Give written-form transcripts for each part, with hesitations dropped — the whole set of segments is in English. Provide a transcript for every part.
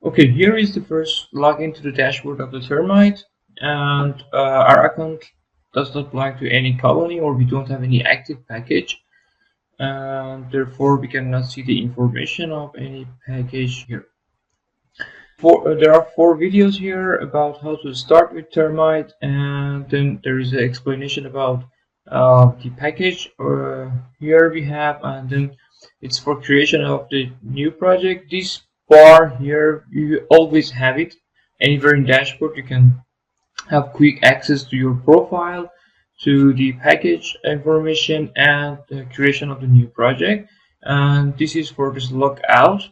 Okay, here is the first login to the dashboard of the Termite, and our account does not belong to any colony, or we don't have any active package, and therefore we cannot see the information of any package here. There are 4 videos here about how to start with Termite, and then there is an explanation about the package here we have, and then it's for creation of the new project. This bar here, you always have it anywhere in dashboard. You can have quick access to your profile, to the package information, and the creation of the new project. And this is for this logout.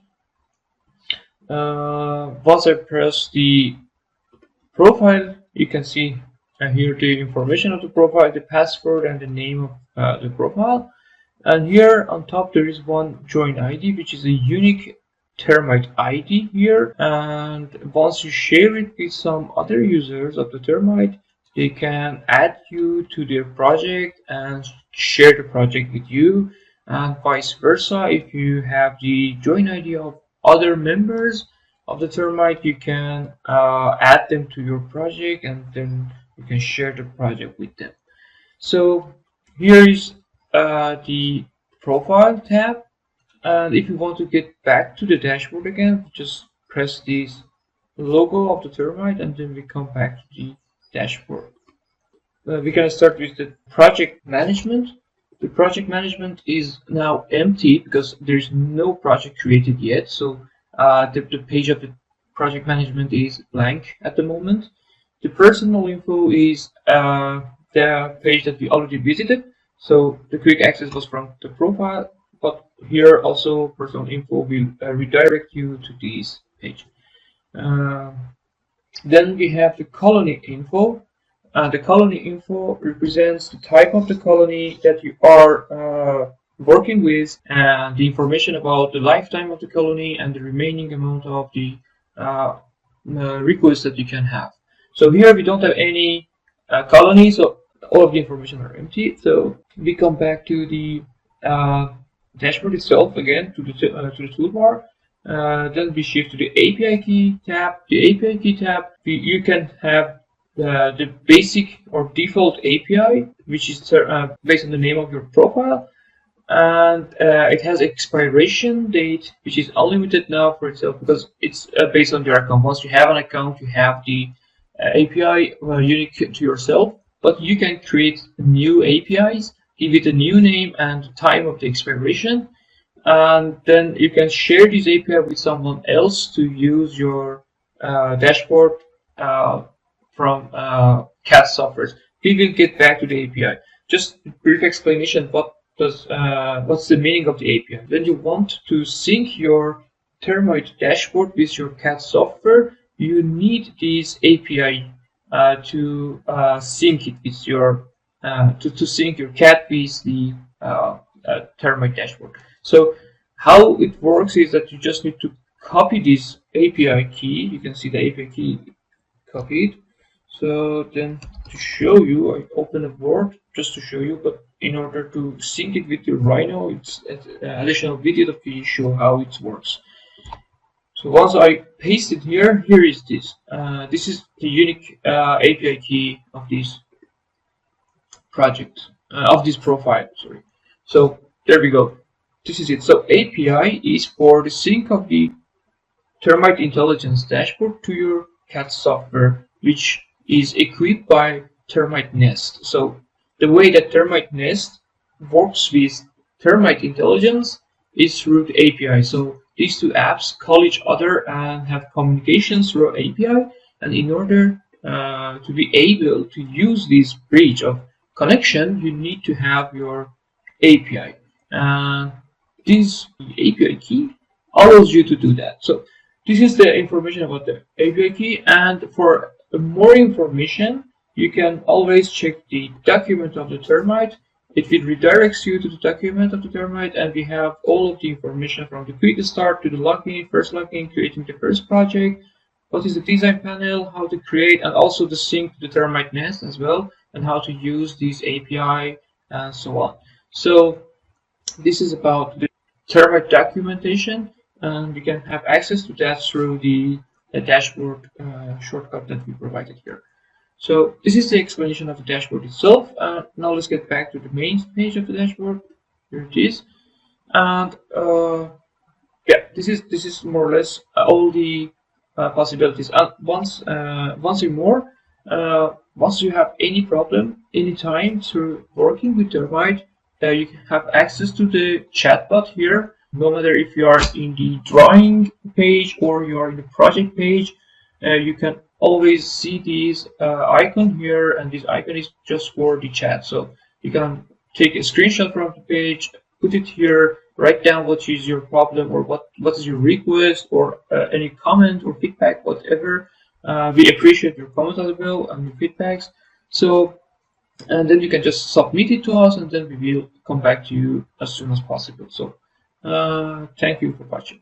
Once I press the profile, you can see here the information of the profile, the password, and the name of the profile. And here on top there is one join ID, which is a unique Termite ID here. And once you share it with some other users of the Termite, they can add you to their project and share the project with you, and vice versa. If you have the join ID of other members of the Termite, you can add them to your project, and then you can share the project with them. So here is the profile tab, and if you want to get back to the dashboard again, just press this logo of the Termite, and then we come back to the dashboard. We're going to start with the project management. The project management is now empty because there's no project created yet, so the page of the project management is blank at the moment. The personal info is the page that we already visited, so the quick access was from the profile, but here also personal info will redirect you to this page. Then we have the colony info. The colony info represents the type of the colony that you are working with, and the information about the lifetime of the colony and the remaining amount of the requests that you can have. So here we don't have any colonies, so all of the information are empty. So we come back to the dashboard itself again, to the toolbar. Then we shift to the API key tab. The API key tab, you can have the basic or default API, which is based on the name of your profile, and it has expiration date, which is unlimited now for itself because it's based on your account. Once you have an account, you have the API unique to yourself, but you can create new APIs, give it a new name and time of the expiration, and then you can share this API with someone else to use your dashboard from CAD software. We will get back to the API. Just a brief explanation, what's the meaning of the API. When you want to sync your Termite dashboard with your CAD software, you need this API to sync it with your to sync your CAD with the Termite dashboard. So how it works is that you just need to copy this API key. You can see the API key copied. So then to show you, I open a Word just to show you, but in order to sync it with your Rhino, it's an additional video that will show how it works. So once I paste it here, here is this. This is the unique API key of this project, of this profile, sorry. So there we go. This is it. So API is for the sync of the Termite Intelligence Dashboard to your CAD software, which is equipped by Termite Nest. So the way that Termite Nest works with Termite Intelligence is through the API. So these two apps call each other and have communications through API. And in order to be able to use this bridge of connection, you need to have your API. And this API key allows you to do that. So this is the information about the API key, and for more information, you can always check the document of the Termite. It will redirect you to the document of the Termite, and we have all of the information from the quick start to the login, first login, creating the first project, what is the design panel, how to create, and also the sync to the Termite Nest as well, and how to use this API, and so on. So this is about the Termite documentation. and you can have access to that through the dashboard shortcut that we provided here. So this is the explanation of the dashboard itself. Now let's get back to the main page of the dashboard. Here it is, and yeah, this is more or less all the possibilities. And once more, once you have any problem anytime through working with Termite, you can have access to the chatbot here. No matter if you are in the drawing page or you are in the project page, you can always see this icon here, and this icon is just for the chat. So you can take a screenshot from the page, put it here, write down what is your problem or what is your request or any comment or feedback, whatever. We appreciate your comments as well and your feedbacks. So, and then you can just submit it to us, and then we will come back to you as soon as possible. So, thank you for watching.